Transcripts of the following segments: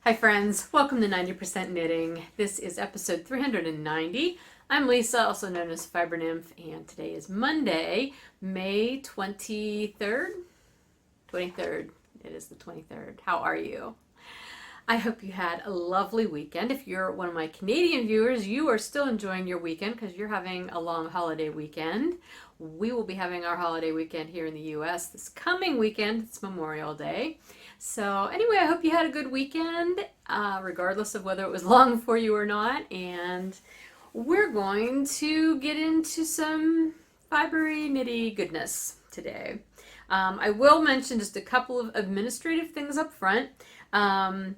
Hi friends, welcome to 90% Knitting. This is episode 390. I'm Lisa, also known as Fiber Nymph, and today is Monday, May 23rd? 23rd. It is the 23rd. How are you? I hope you had a lovely weekend. If you're one of my Canadian viewers, you are still enjoying your weekend because you're having a long holiday weekend. We will be having our holiday weekend here in the US this coming weekend. It's Memorial Day. So anyway, I hope you had a good weekend, regardless of whether it was long for you or not. And we're going to get into some fibery knitty goodness today. I will mention just a couple of administrative things up front.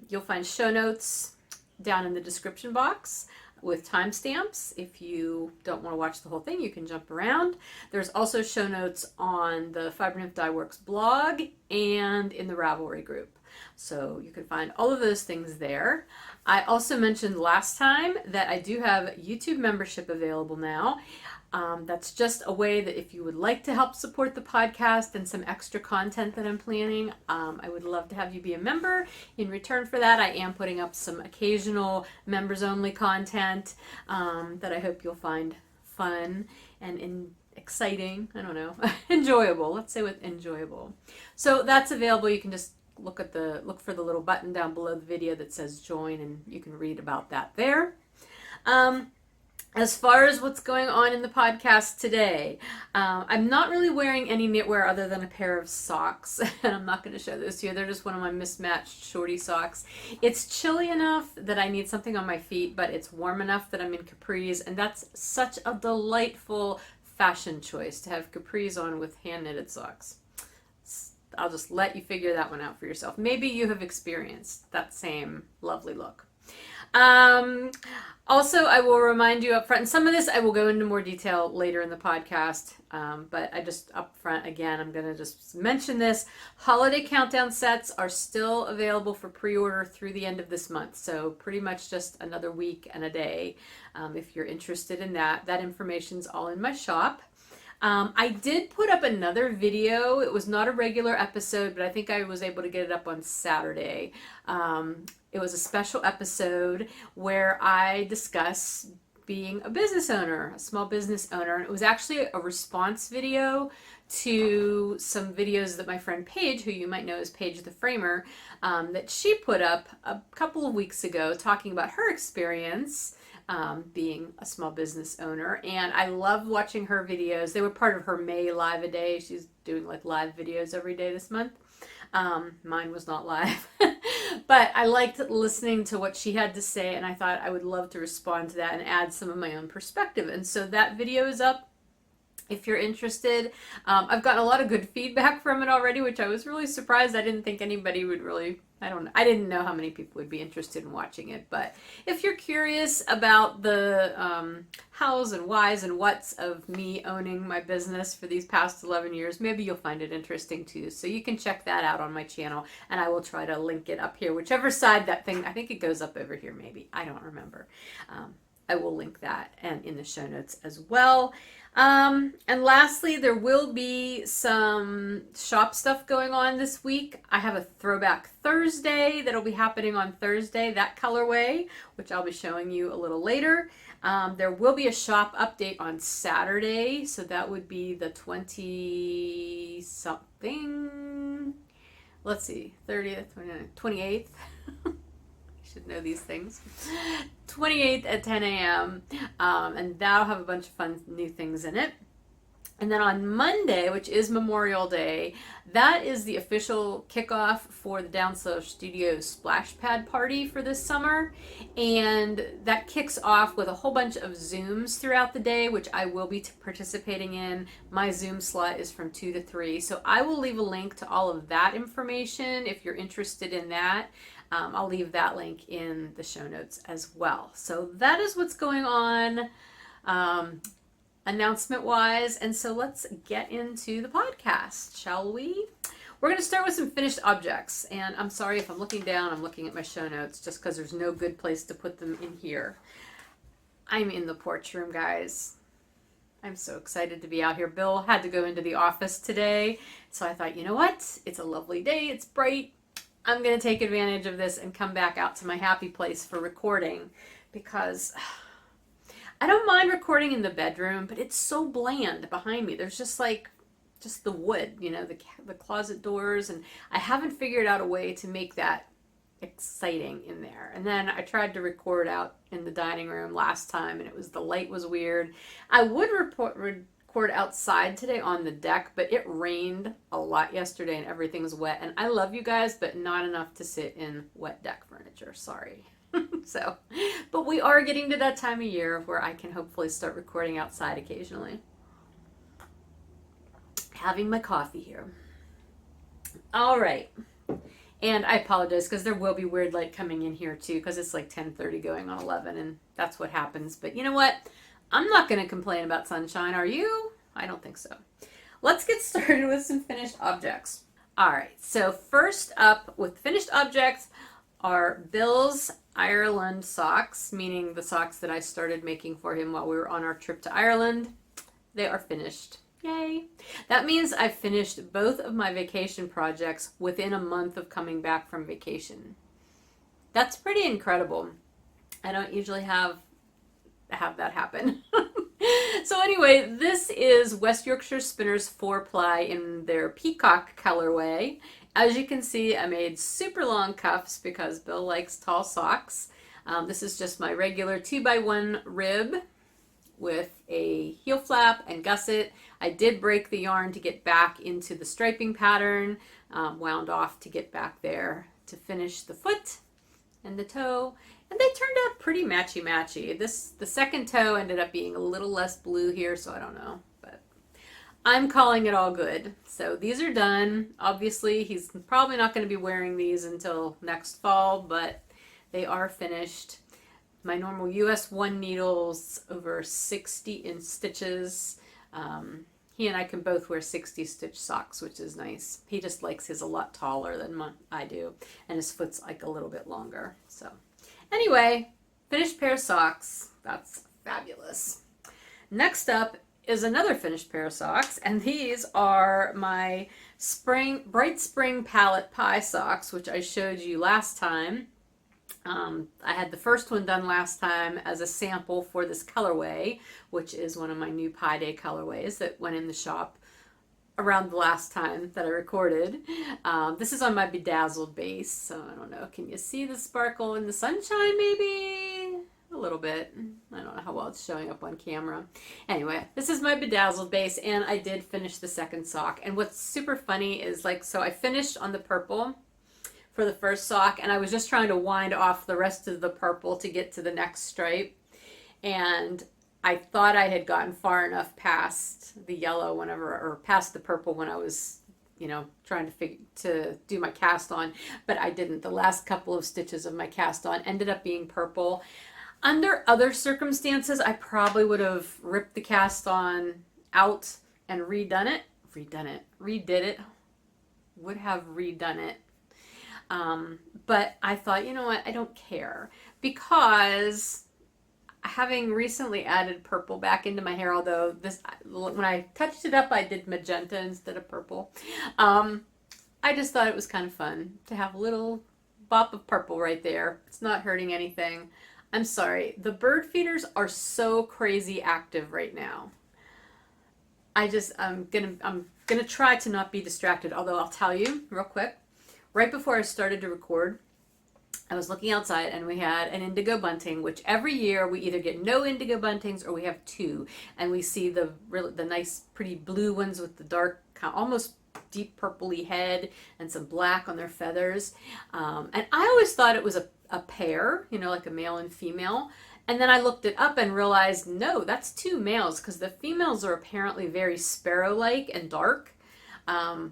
You'll find show notes down in the description box with timestamps. If you don't want to watch the whole thing, you can jump around. There's also show notes on the Fiber Nymph Dye Works blog and in the Ravelry group. So you can find all of those things there. I also mentioned last time that I do have YouTube membership available now. That's just a way that if you would like to help support the podcast and some extra content that I'm planning, I would love to have you be a member. In return for that, I am putting up some occasional members-only content that I hope you'll find fun and exciting. I don't know, enjoyable. Let's say with enjoyable. So that's available. You can just look for the little button down below the video that says join, and you can read about that there. As far as what's going on in the podcast today, I'm not really wearing any knitwear other than a pair of socks, and I'm not going to show those to you. They're just one of my mismatched Shortie socks. It's chilly enough that I need something on my feet, but it's warm enough that I'm in capris, and that's such a delightful fashion choice to have capris on with hand-knitted socks. I'll just let you figure that one out for yourself. Maybe you have experienced that same lovely look. Also, I will remind you up front, and some of this I will go into more detail later in the podcast, but I just up front, again, I'm going to just mention this. Holiday countdown sets are still available for pre-order through the end of this month, so pretty much just another week and a day. If you're interested in that, that information's all in my shop. I did put up another video. It was not a regular episode, but I think I was able to get it up on Saturday. It was a special episode where I discuss being a business owner, a small business owner. And it was actually a response video to some videos that my friend Paige, who you might know as Paige the Framer, that she put up a couple of weeks ago talking about her experience being a small business owner. And I love watching her videos. They were part of her May Live a Day. She's doing like live videos every day this month. Mine was not live, but I liked listening to what she had to say, and I thought I would love to respond to that and add some of my own perspective. And so that video is up if you're interested. I've gotten a lot of good feedback from it already, which I was really surprised. I didn't think anybody would really, I didn't know how many people would be interested in watching it. But if you're curious about the hows and whys and whats of me owning my business for these past 11 years, maybe you'll find it interesting too. So you can check that out on my channel, and I will try to link it up here, whichever side that thing, I think it goes up over here maybe. I don't remember. I will link that and in the show notes as well. And lastly, there will be some shop stuff going on this week. I have a Throwback Thursday that'll be happening on Thursday, that colorway, which I'll be showing you a little later. There will be a shop update on Saturday, so that would be the 20-something, let's see, 30th, 29th, 28th. Should know these things. 28th at 10 a.m. And that'll have a bunch of fun new things in it. And then on Monday, which is Memorial Day, that is the official kickoff for the Downslow Studio Splash Pad Party for this summer. And that kicks off with a whole bunch of Zooms throughout the day, which I will be participating in. My Zoom slot is from 2 to 3. So I will leave a link to all of that information if you're interested in that. I'll leave that link in the show notes as well. So that is what's going on announcement-wise. And so let's get into the podcast, shall we? We're going to start with some finished objects. And I'm sorry if I'm looking down, I'm looking at my show notes just because there's no good place to put them in here. I'm in the porch room, guys. I'm so excited to be out here. Bill had to go into the office today. So I thought, you know what? It's a lovely day. It's bright. I'm going to take advantage of this and come back out to my happy place for recording, because I don't mind recording in the bedroom, but it's so bland behind me. There's just the wood, the closet doors, and I haven't figured out a way to make that exciting in there. And then I tried to record out in the dining room last time, and the light was weird. I would record outside today on the deck, but it rained a lot yesterday and everything's wet. And I love you guys, but not enough to sit in wet deck furniture. Sorry. So, but we are getting to that time of year where I can hopefully start recording outside occasionally. Having my coffee here. All right. And I apologize because there will be weird light coming in here too, because it's like 10:30 going on 11, and that's what happens. But you know what? I'm not going to complain about sunshine, are you? I don't think so. Let's get started with some finished objects. All right, so first up with finished objects are Bill's Ireland socks, meaning the socks that I started making for him while we were on our trip to Ireland. They are finished. Yay. That means I've finished both of my vacation projects within a month of coming back from vacation. That's pretty incredible. I don't usually have that happen. So anyway, this is West Yorkshire Spinners 4-ply in their peacock colorway. As you can see, I made super long cuffs because Bill likes tall socks. This is just my regular 2x1 rib with a heel flap and gusset. I did break the yarn to get back into the striping pattern, wound off to get back there to finish the foot and the toe. And they turned out pretty matchy-matchy. The second toe ended up being a little less blue here, so I don't know. But I'm calling it all good. So these are done. Obviously, he's probably not going to be wearing these until next fall, but they are finished. My normal US 1 needles over 60 in stitches. He and I can both wear 60 stitch socks, which is nice. He just likes his a lot taller than I do, and his foot's like a little bit longer. So anyway, finished pair of socks. That's fabulous. Next up is another finished pair of socks, and these are my Bright Spring Palette Pie socks, which I showed you last time. I had the first one done last time as a sample for this colorway, which is one of my new Pie Day colorways that went in the shop around the last time that I recorded. This is on my bedazzled base, so I don't know. Can you see the sparkle in the sunshine so a little bit. I don't know how well it's showing up on camera. Anyway, this is my bedazzled base, and I did finish the second sock. And what's super funny is, so I finished on the purple for the first sock, and I was just trying to wind off the rest of the purple to get to the next stripe. And I thought I had gotten far enough past the yellow or past the purple when I was, trying to do my cast on, but I didn't. The last couple of stitches of my cast on ended up being purple. Under other circumstances, I probably would have ripped the cast on out and redid it. Would have redone it. But I thought, you know what, I don't care, because having recently added purple back into my hair, although when I touched it up, I did magenta instead of purple. I just thought it was kind of fun to have a little bop of purple right there. It's not hurting anything. I'm sorry, the bird feeders are so crazy active right now. I'm gonna try to not be distracted, although I'll tell you real quick. Right before I started to record, I was looking outside and we had an indigo bunting, which every year we either get no indigo buntings or we have two. And we see the nice pretty blue ones with the dark, almost deep purpley head and some black on their feathers. And I always thought it was a pair, like a male and female. And then I looked it up and realized, no, that's two males, because the females are apparently very sparrow-like and dark.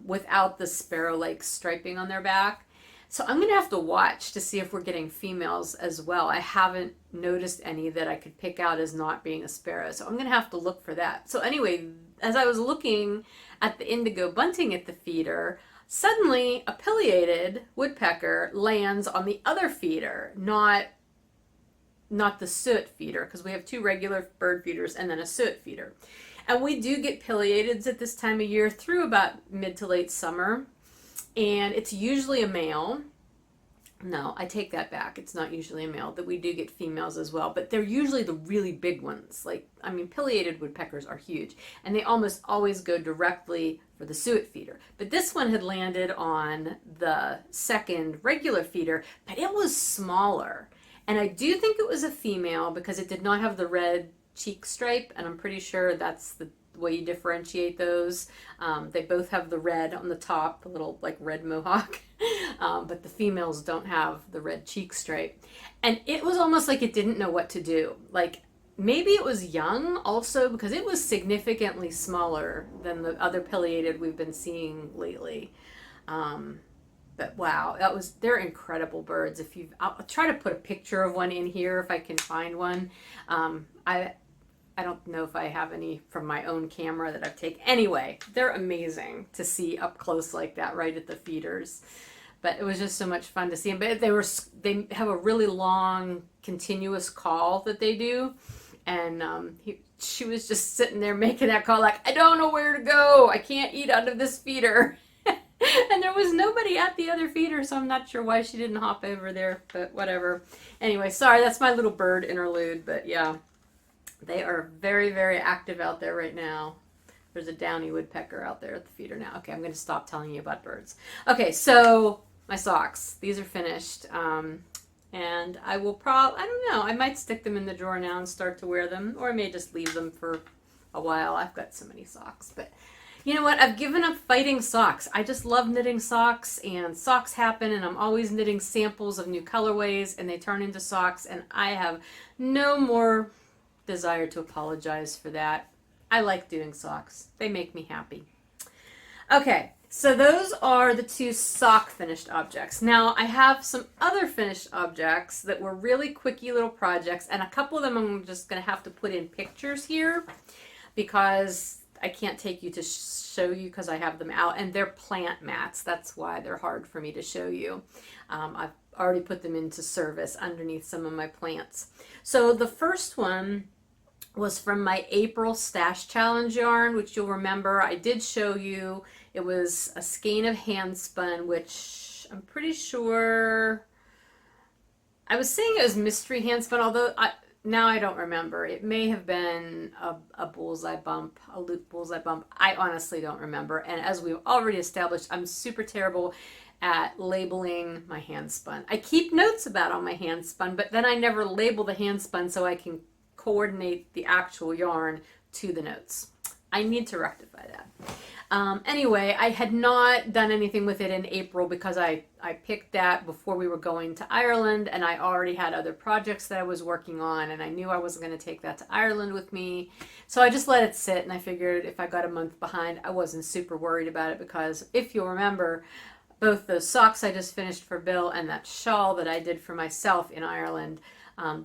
Without the sparrow-like striping on their back. So I'm going to have to watch to see if we're getting females as well. I haven't noticed any that I could pick out as not being a sparrow, so I'm going to have to look for that. So anyway, as I was looking at the indigo bunting at the feeder, suddenly a pileated woodpecker lands on the other feeder, not the soot feeder, because we have two regular bird feeders and then a soot feeder. And we do get pileateds at this time of year through about mid to late summer. And it's usually a male. No, I take that back. It's not usually a male, that we do get females as well, but they're usually the really big ones. Like, I mean, pileated woodpeckers are huge, and they almost always go directly for the suet feeder. But this one had landed on the second regular feeder, but it was smaller. And I do think it was a female because it did not have the red cheek stripe, and I'm pretty sure that's the way you differentiate those. They both have the red on the top, a little like red mohawk, but the females don't have the red cheek stripe. And it was almost like it didn't know what to do. Like, maybe it was young also, because it was significantly smaller than the other pileated we've been seeing lately. But wow, they're incredible birds. I'll try to put a picture of one in here if I can find one. I don't know if I have any from my own camera that I've taken. Anyway, they're amazing to see up close like that, right at the feeders. But it was just so much fun to see them. But they have a really long, continuous call that they do. And she was just sitting there making that call like, I don't know where to go. I can't eat out of this feeder. And there was nobody at the other feeder, so I'm not sure why she didn't hop over there. But whatever. Anyway, sorry, that's my little bird interlude. But yeah. They are very, very active out there right now. There's a downy woodpecker out there at the feeder now. Okay, I'm going to stop telling you about birds. Okay, so my socks. These are finished. And I will I don't know, I might stick them in the drawer now and start to wear them. Or I may just leave them for a while. I've got so many socks. But you know what? I've given up fighting socks. I just love knitting socks, and socks happen, and I'm always knitting samples of new colorways, and they turn into socks, and I have no more desire to apologize for that. I like doing socks. They make me happy. Okay, so those are the two sock finished objects. Now I have some other finished objects that were really quickie little projects, and a couple of them I'm just going to have to put in pictures here because I can't take you to show you because I have them out, and they're plant mats. That's why they're hard for me to show you. I've already put them into service underneath some of my plants. So the first one was from my April Stash Challenge yarn, which you'll remember I did show you. It was a skein of hand spun, which I'm pretty sure I was saying it was mystery hand spun, although now I don't remember. It may have been a bullseye bump, a loop bullseye bump. I honestly don't remember. And as we've already established, I'm super terrible at labeling my hand spun. I keep notes about all my hand spun, but then I never label the hand spun so I can coordinate the actual yarn to the notes. I need to rectify that. Anyway, I had not done anything with it in April because I picked that before we were going to Ireland, and I already had other projects that I was working on, and I knew I wasn't going to take that to Ireland with me. So I just let it sit, and I figured if I got a month behind, I wasn't super worried about it because if you'll remember, both those socks I just finished for Bill and that shawl that I did for myself in Ireland,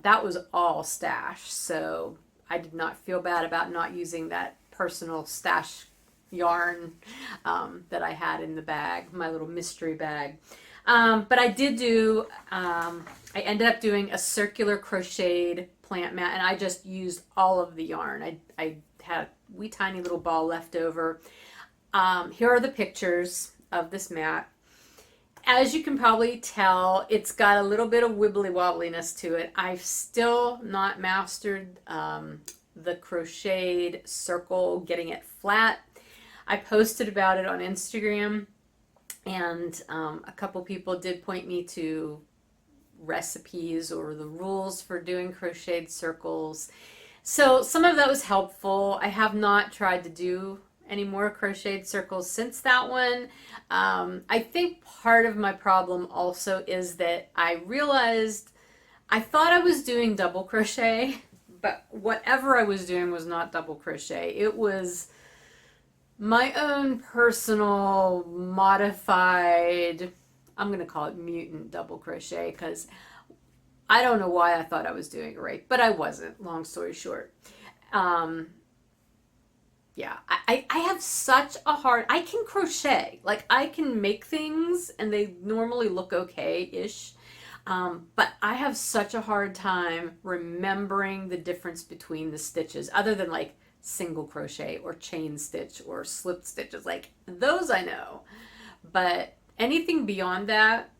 that was all stash, so I did not feel bad about not using that personal stash yarn that I had in the bag, my little mystery bag. But I did do, I ended up doing a circular crocheted plant mat, and I just used all of the yarn. I had a wee tiny little ball left over. Here are the pictures of this mat. As you can probably tell, it's got a little bit of wibbly wobbliness to it. I've still not mastered the crocheted circle, getting it flat. I posted about it on Instagram, and a couple people did point me to recipes or the rules for doing crocheted circles. So some of that was helpful. I have not tried to do any more crocheted circles since that one. I think part of my problem also is that I realized I thought I was doing double crochet, but whatever I was doing was not double crochet. It was my own personal modified, I'm going to call it mutant double crochet, because I don't know why I thought I was doing it right, but I wasn't, long story short. Yeah, I have such a hard, I can crochet, like I can make things and they normally look okay-ish, but I have such a hard time remembering the difference between the stitches, other than like single crochet or chain stitch or slip stitches, like those I know, but anything beyond that,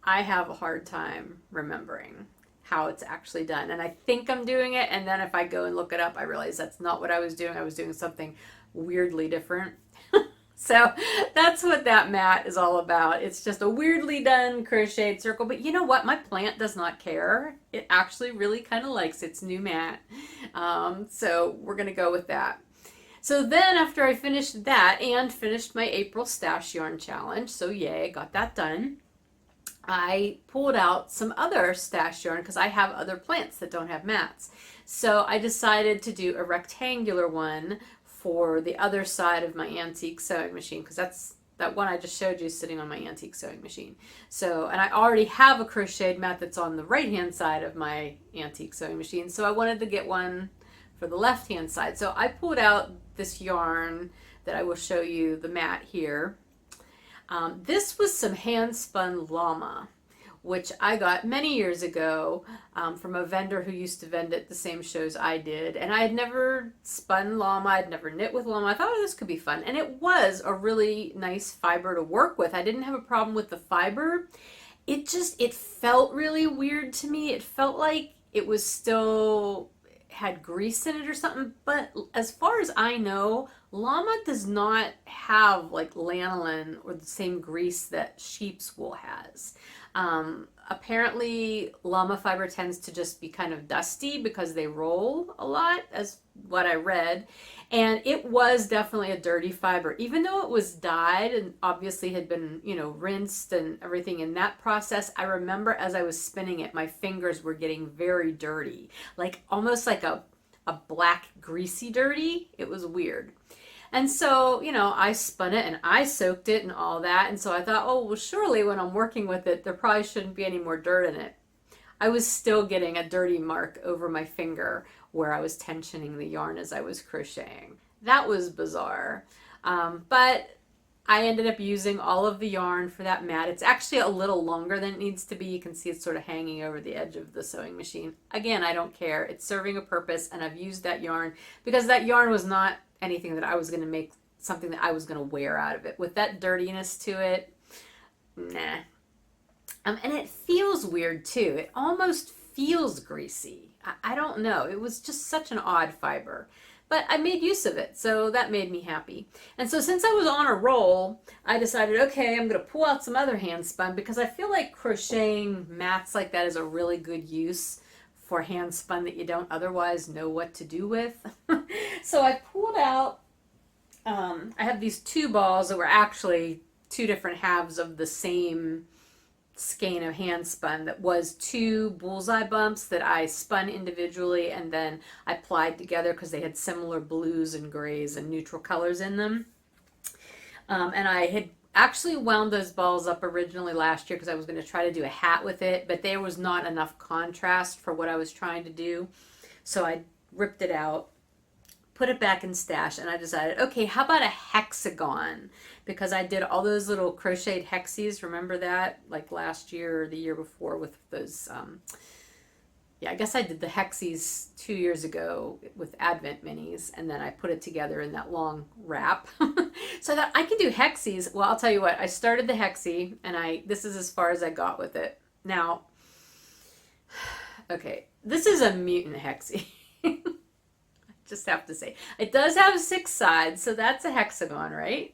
I have a hard time remembering how it's actually done. And I think I'm doing it, and then if I go and look it up, I realize that's not what I was doing. I was doing something weirdly different. So that's what that mat is all about. It's just a weirdly done crocheted circle. But you know what? My plant does not care. It actually really kind of likes its new mat. So we're going to go with that. So then after I finished that and finished my April stash yarn challenge, so yay, got that done, I pulled out some other stash yarn because I have other plants that don't have mats. So I decided to do a rectangular one for the other side of my antique sewing machine, because that's that one I just showed you sitting on my antique sewing machine. So, and I already have a crocheted mat that's on the right hand side of my antique sewing machine, so I wanted to get one for the left hand side. So I pulled out this yarn that I will show you the mat here. This was some hand spun llama, which I got many years ago from a vendor who used to vend at the same shows I did. And I had never spun llama, I'd never knit with llama. I thought, oh, this could be fun. And it was a really nice fiber to work with. I didn't have a problem with the fiber. It felt really weird to me. It felt like it was still had grease in it or something. But as far as I know, llama does not have like lanolin or the same grease that sheep's wool has. Apparently llama fiber tends to just be kind of dusty because they roll a lot, as what I read. And it was definitely a dirty fiber, even though it was dyed and obviously had been, you know, rinsed and everything in that process. I remember as I was spinning it, my fingers were getting very dirty, like almost like a black greasy dirty. It was weird. And so, you know, I spun it and I soaked it and all that. And so I thought, oh, well, surely when I'm working with it, there probably shouldn't be any more dirt in it. I was still getting a dirty mark over my finger where I was tensioning the yarn as I was crocheting. That was bizarre. But I ended up using all of the yarn for that mat. It's actually a little longer than it needs to be. You can see it's sort of hanging over the edge of the sewing machine. Again, I don't care. It's serving a purpose, and I've used that yarn because that yarn was not anything that I was going to make something that I was going to wear out of it. With that dirtiness to it, nah. And it feels weird too. It almost feels greasy. I don't know. It was just such an odd fiber. But I made use of it, so that made me happy. And so since I was on a roll, I decided, okay, I'm going to pull out some other hand spun because I feel like crocheting mats like that is a really good use for hand spun that you don't otherwise know what to do with. So I pulled out, I have these two balls that were actually two different halves of the same skein of hand spun that was two Bullseye Bumps that I spun individually and then I plied together because they had similar blues and grays and neutral colors in them. And I had actually wound those balls up originally last year because I was going to try to do a hat with it, but there was not enough contrast for what I was trying to do. So I ripped it out, put it back in stash, and I decided, okay, how about a hexagon? Because I did all those little crocheted hexies, remember that? Like last year or the year before with those, yeah, I guess I did the hexies 2 years ago with Advent minis, and then I put it together in that long wrap. So I thought I could do hexies. Well, I'll tell you what, I started the hexie, and this is as far as I got with it. Now, okay, this is a mutant hexie. Just have to say. It does have 6 sides, so that's a hexagon, right?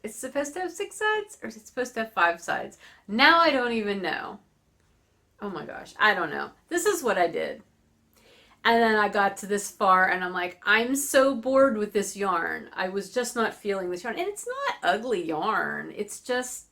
It's supposed to have 6 sides, or is it supposed to have 5 sides? Now I don't even know. Oh my gosh, I don't know. This is what I did. And then I got to this far, and I'm like, I'm so bored with this yarn. I was just not feeling this yarn. And it's not ugly yarn. It's just,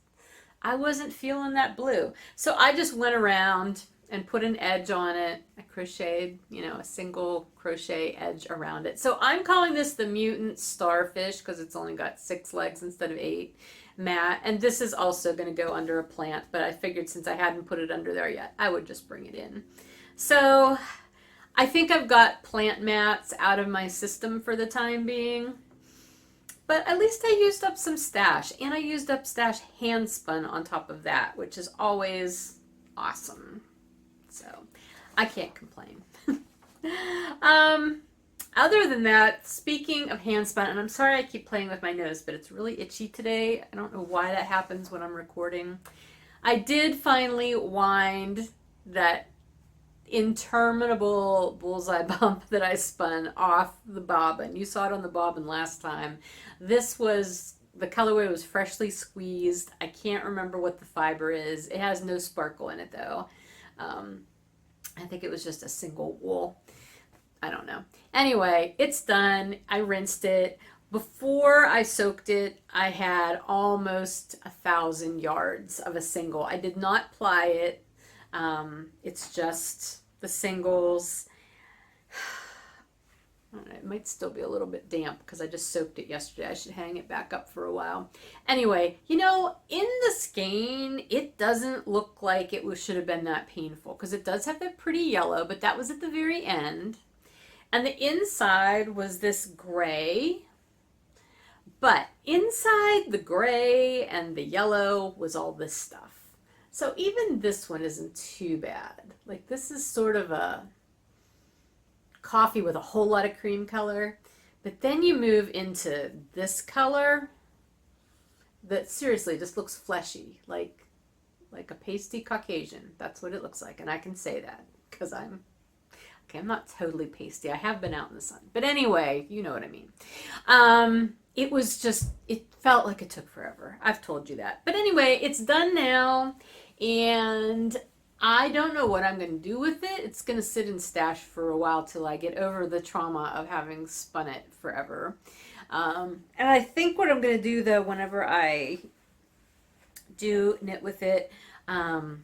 I wasn't feeling that blue. So I just went around and put an edge on it. I crocheted, you know, a single crochet edge around it. So I'm calling this the Mutant Starfish because it's only got 6 legs instead of 8 mat. And this is also going to go under a plant, but I figured since I hadn't put it under there yet, I would just bring it in. So I think I've got plant mats out of my system for the time being. But at least I used up some stash, and I used up stash hand spun on top of that, which is always awesome. So I can't complain. Other than that, speaking of hand spun, and I'm sorry I keep playing with my nose, but it's really itchy today. I don't know why that happens when I'm recording. I did finally wind that interminable bullseye bump that I spun off the bobbin. You saw it on the bobbin last time. This was, the colorway was freshly squeezed. I can't remember what the fiber is. It has no sparkle in it though. I think it was just a single wool. I don't know. Anyway, it's done. I rinsed it. Before I soaked it, I had almost 1,000 yards of a single. I did not ply it. It's just the singles. It might still be a little bit damp because I just soaked it yesterday. I should hang it back up for a while. Anyway, you know, in the skein, it doesn't look like it should have been that painful because it does have that pretty yellow, but that was at the very end. And the inside was this gray. But inside the gray and the yellow was all this stuff. So even this one isn't too bad. Like this is sort of a coffee with a whole lot of cream color. But then you move into this color that seriously just looks fleshy, like a pasty Caucasian. That's what it looks like. And I can say that because I'm not totally pasty. I have been out in the sun. But anyway, you know what I mean. It was just, it felt like it took forever. I've told you that. But anyway, it's done now. And I don't know what I'm going to do with it. It's going to sit and stash for a while till I get over the trauma of having spun it forever. And I think what I'm going to do though, whenever I do knit with it, I'll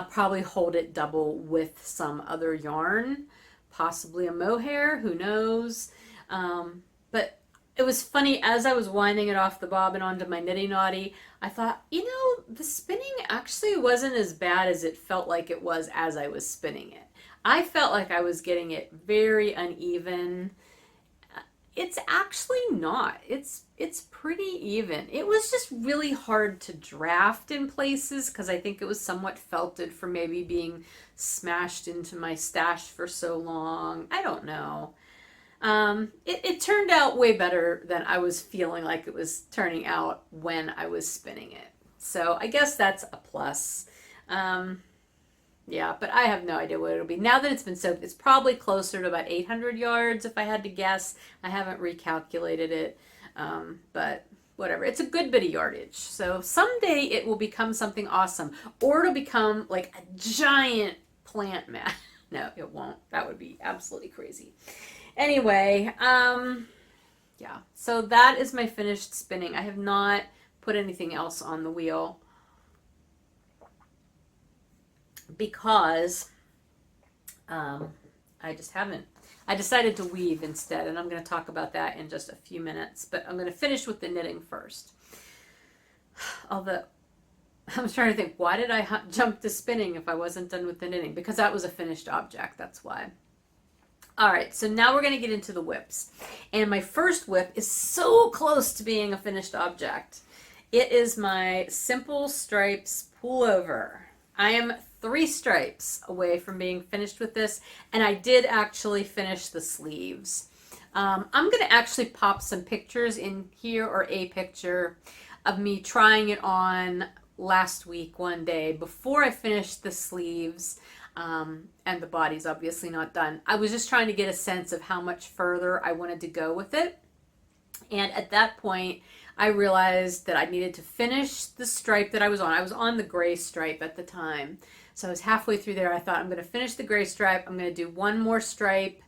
probably hold it double with some other yarn, possibly a mohair, who knows. But it was funny, as I was winding it off the bobbin onto my knitting knotty, I thought, you know, the spinning actually wasn't as bad as it felt like it was as I was spinning it. I felt like I was getting it very uneven. It's actually not. It's pretty even. It was just really hard to draft in places because I think it was somewhat felted from maybe being smashed into my stash for so long. I don't know. It turned out way better than I was feeling like it was turning out when I was spinning it. So I guess that's a plus. Yeah, but I have no idea what it'll be. Now that it's been soaked, it's probably closer to about 800 yards if I had to guess. I haven't recalculated it, but whatever. It's a good bit of yardage. So someday it will become something awesome, or it'll become like a giant plant mat. No, it won't. That would be absolutely crazy. Anyway, yeah, so that is my finished spinning. I have not put anything else on the wheel because I just haven't. I decided to weave instead, and I'm going to talk about that in just a few minutes, but I'm going to finish with the knitting first. Although, I'm trying to think, why did I jump to spinning if I wasn't done with the knitting? Because that was a finished object, that's why. All right, so now we're going to get into the whips. And my first whip is so close to being a finished object. It is my Simple Stripes Pullover. I am 3 stripes away from being finished with this, and I did actually finish the sleeves. I'm going to actually pop some pictures in here, or a picture of me trying it on last week one day before I finished the sleeves. And the body's obviously not done. I was just trying to get a sense of how much further I wanted to go with it. And at that point, I realized that I needed to finish the stripe that I was on. I was on the gray stripe at the time. So I was halfway through there. I thought, I'm going to finish the gray stripe. I'm going to do one more stripe.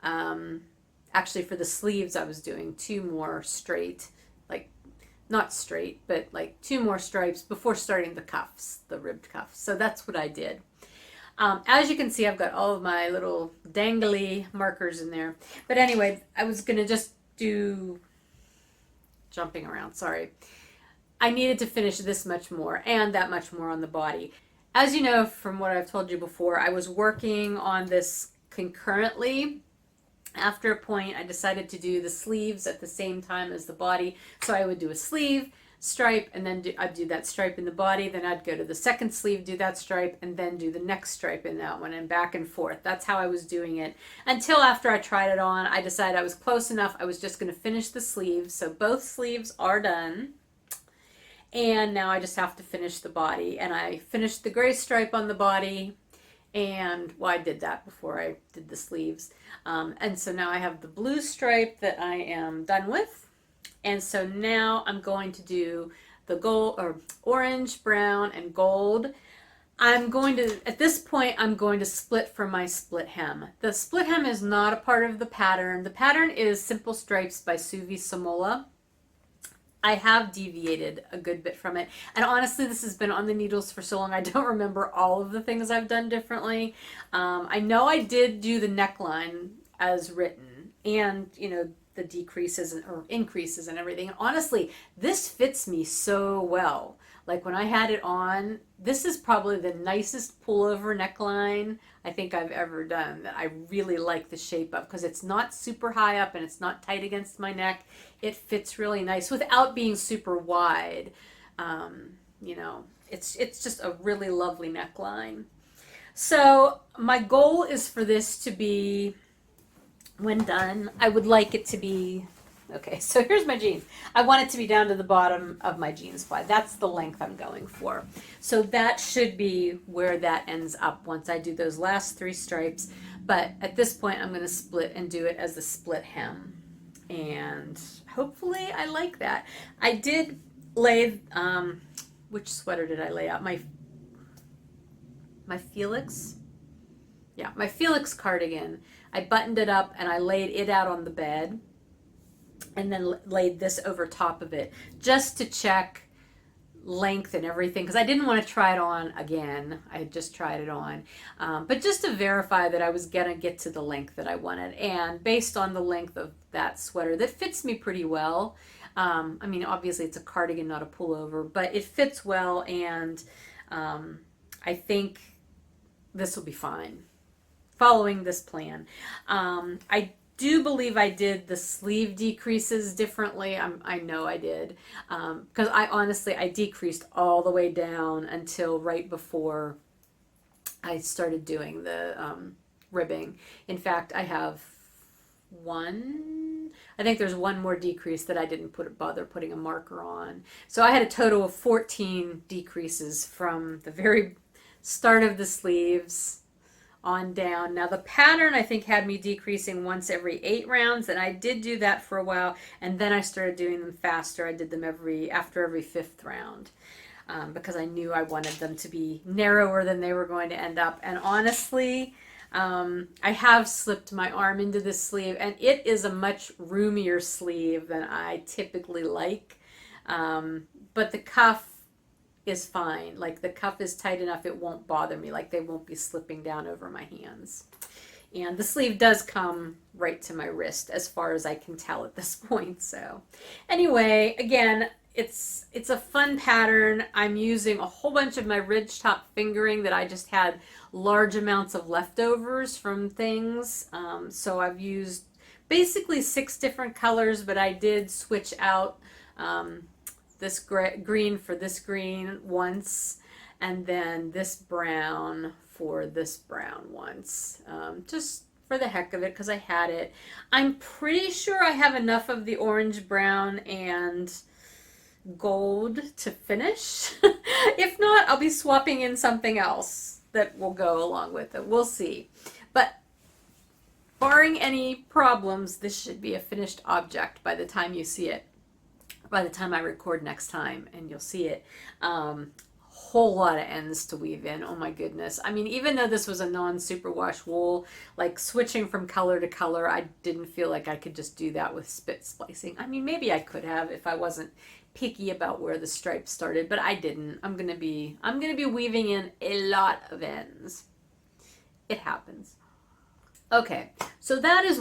Actually, for the sleeves, I was doing 2 more straight, like not straight, but like 2 more stripes before starting the cuffs, the ribbed cuffs. So that's what I did. As you can see, I've got all of my little dangly markers in there. But anyway, I was going to just do, jumping around, sorry. I needed to finish this much more and that much more on the body. As you know from what I've told you before, I was working on this concurrently. After a point, I decided to do the sleeves at the same time as the body. So I would do a sleeve, stripe, and then I'd do that stripe in the body, then I'd go to the second sleeve, do that stripe, and then do the next stripe in that one, and back and forth. That's how I was doing it until after I tried it on. I decided I was close enough. I was just going to finish the sleeves. So both sleeves are done, And now I just have to finish the body. And I finished the gray stripe on the body. And well, I did that before I did the sleeves. And so now I have the blue stripe that I am done with. And so now I'm going to do the gold or orange, brown, and gold. I'm going to, at this point, I'm going to split from my split hem. The split hem is not a part of the pattern. The pattern is Simple Stripes by Suvi Samola. I have deviated a good bit from it. And honestly, this has been on the needles for so long, I don't remember all of the things I've done differently. I know I did do the neckline as written and, you know, the decreases or increases and everything. And honestly, this fits me so well. Like when I had it on, this is probably the nicest pullover neckline I think I've ever done that I really like the shape of, because it's not super high up and it's not tight against my neck. It fits really nice without being super wide. You know, it's just a really lovely neckline. So my goal is for this to be, when done, I would like it to be, okay, so here's my jeans. I want it to be down to the bottom of my jeans fly. That's the length I'm going for. So that should be where that ends up once I do those last 3 stripes. But at this point, I'm going to split and do it as the split hem. And hopefully I like that. I did lay, which sweater did I lay out? My Felix? Yeah, my Felix cardigan. I buttoned it up and I laid it out on the bed and then laid this over top of it just to check length and everything, because I didn't want to try it on again. I had just tried it on, but just to verify that I was gonna get to the length that I wanted. And based on the length of that sweater, that fits me pretty well. I mean, obviously it's a cardigan, not a pullover, but it fits well, and I think this will be fine following this plan. I do believe I did the sleeve decreases differently. I know I did, because I decreased all the way down until right before I started doing the ribbing. In fact, I have I think there's one more decrease that I didn't bother putting a marker on. So I had a total of 14 decreases from the very start of the sleeves on down. Now the pattern I think had me decreasing once every 8 rounds, and I did do that for a while, and then I started doing them faster. I did them after every 5th round, because I knew I wanted them to be narrower than they were going to end up. And honestly, I have slipped my arm into this sleeve, and it is a much roomier sleeve than I typically like, but the cuff is fine. Like the cuff is tight enough, it won't bother me. Like they won't be slipping down over my hands. And the sleeve does come right to my wrist as far as I can tell at this point. So anyway, again, it's a fun pattern. I'm using a whole bunch of my ridge top fingering that I just had large amounts of leftovers from things. So I've used basically 6 different colors, but I did switch out this green for this green once, and then this brown for this brown once, just for the heck of it, because I had it. I'm pretty sure I have enough of the orange, brown, and gold to finish. If not, I'll be swapping in something else that will go along with it. We'll see. But barring any problems, this should be a finished object by the time you see it. By the time I record next time, and you'll see it. Whole lot of ends to weave in. Oh my goodness. I mean, even though this was a non-superwash wool, like switching from color to color, I didn't feel like I could just do that with spit splicing. I mean, maybe I could have if I wasn't picky about where the stripes started, but I didn't. I'm gonna be weaving in a lot of ends. It happens. Okay, so that is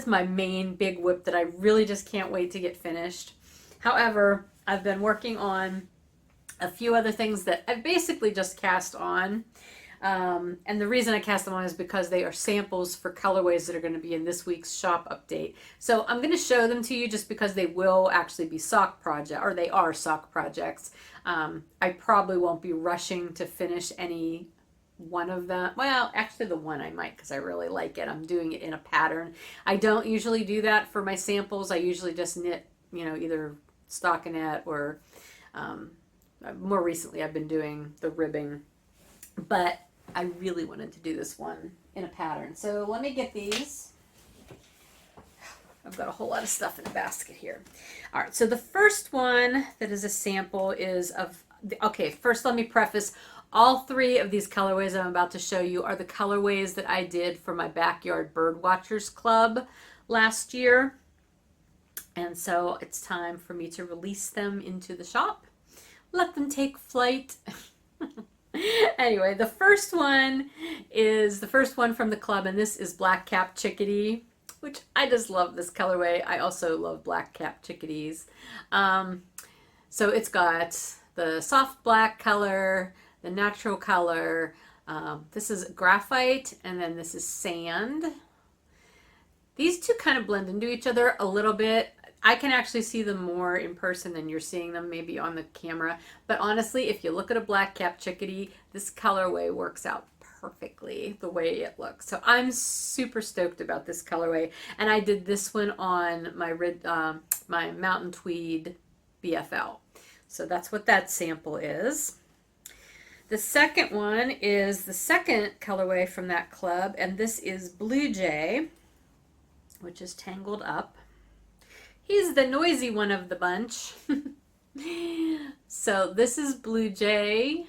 my main big whip that I really just can't wait to get finished. However, I've been working on a few other things that I've basically just cast on. And the reason I cast them on is because they are samples for colorways that are going to be in this week's shop update. So I'm going to show them to you just because they will actually be sock project, or they are sock projects. I probably won't be rushing to finish any one of them. Well, actually the one I might, because I really like it. I'm doing it in a pattern. I don't usually do that for my samples. I usually just knit, either stockinette, or more recently I've been doing the ribbing, but I really wanted to do this one in a pattern. So let me get these. I've got a whole lot of stuff in the basket here. All right, so the first one that is a sample is of, okay, first let me preface, all three of these colorways I'm about to show you are the colorways that I did for my Backyard Bird Watchers Club last year. And so it's time for me to release them into the shop. Let them take flight. Anyway, the first one is the first one from the club, and this is Black Cap Chickadee, which I just love this colorway. I also love Black Cap Chickadees. So it's got the soft black color, the natural color. This is graphite, and then this is sand. These two kind of blend into each other a little bit. I can actually see them more in person than you're seeing them maybe on the camera. But honestly, if you look at a Black Cap Chickadee, this colorway works out perfectly the way it looks. So I'm super stoked about this colorway. And I did this one on my my Mountain Tweed BFL. So that's what that sample is. The second one is the second colorway from that club, and this is Blue Jay, which is Tangled Up. He's the noisy one of the bunch. So this is Blue Jay.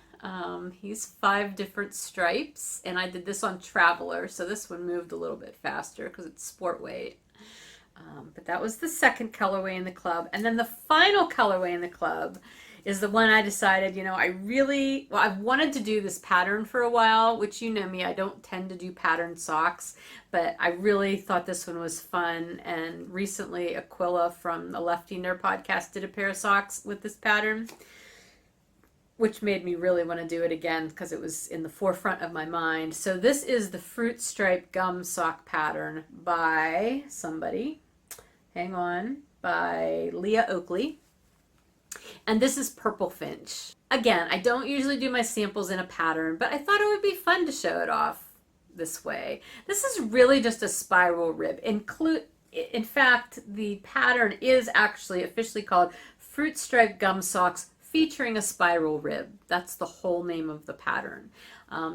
He's 5 different stripes, and I did this on Traveler, so this one moved a little bit faster because it's sport weight. But that was the second colorway in the club. And then the final colorway in the club is the one I decided, you know, I've wanted to do this pattern for a while, which you know me, I don't tend to do patterned socks, but I really thought this one was fun. And recently Aquila from the Lefty Nerd podcast did a pair of socks with this pattern, which made me really want to do it again because it was in the forefront of my mind. So this is the Fruit Stripe Gum Sock pattern by somebody, by Leah Oakley. And this is Purple Finch. Again, I don't usually do my samples in a pattern, but I thought it would be fun to show it off this way. This is really just a spiral rib. In fact, the pattern is actually officially called Fruit Stripe Gum Socks featuring a spiral rib. That's the whole name of the pattern.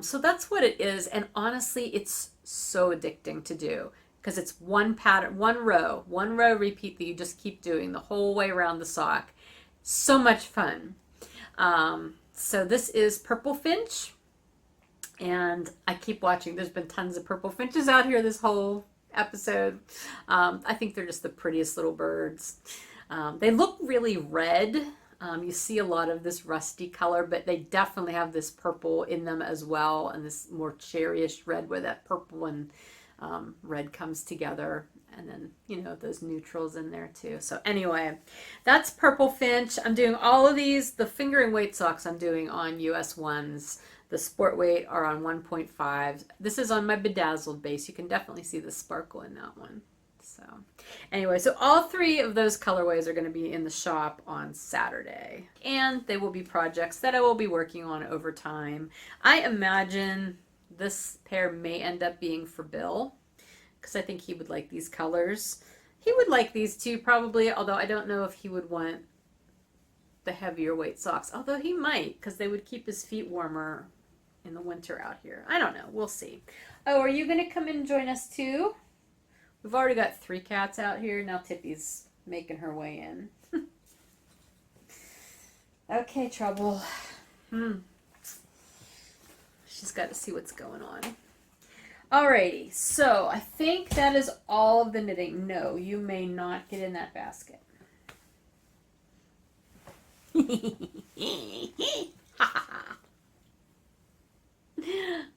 So that's what it is. And honestly, it's so addicting to do because it's one pattern, one row repeat that you just keep doing the whole way around the sock. So much fun. So this is Purple Finch, and I keep watching. There's been tons of purple finches out here this whole episode. I think they're just the prettiest little birds. They look really red. You see a lot of this rusty color, but they definitely have this purple in them as well, and this more cherryish red where that purple and red comes together. And then, you know, those neutrals in there too. So anyway, that's Purple Finch. I'm doing all of these. The fingering weight socks I'm doing on US 1s. The sport weight are on 1.5. This is on my bedazzled base. You can definitely see the sparkle in that one. So anyway, so all 3 of those colorways are going to be in the shop on Saturday. And they will be projects that I will be working on over time. I imagine this pair may end up being for Bill, because I think he would like these colors. He would like these too, probably, although I don't know if he would want the heavier weight socks. Although he might, because they would keep his feet warmer in the winter out here. I don't know. We'll see. Oh, are you going to come in and join us too? We've already got 3 cats out here. Now Tippy's making her way in. Okay, Trouble. She's got to see what's going on. Alrighty, so I think that is all of the knitting. No, you may not get in that basket.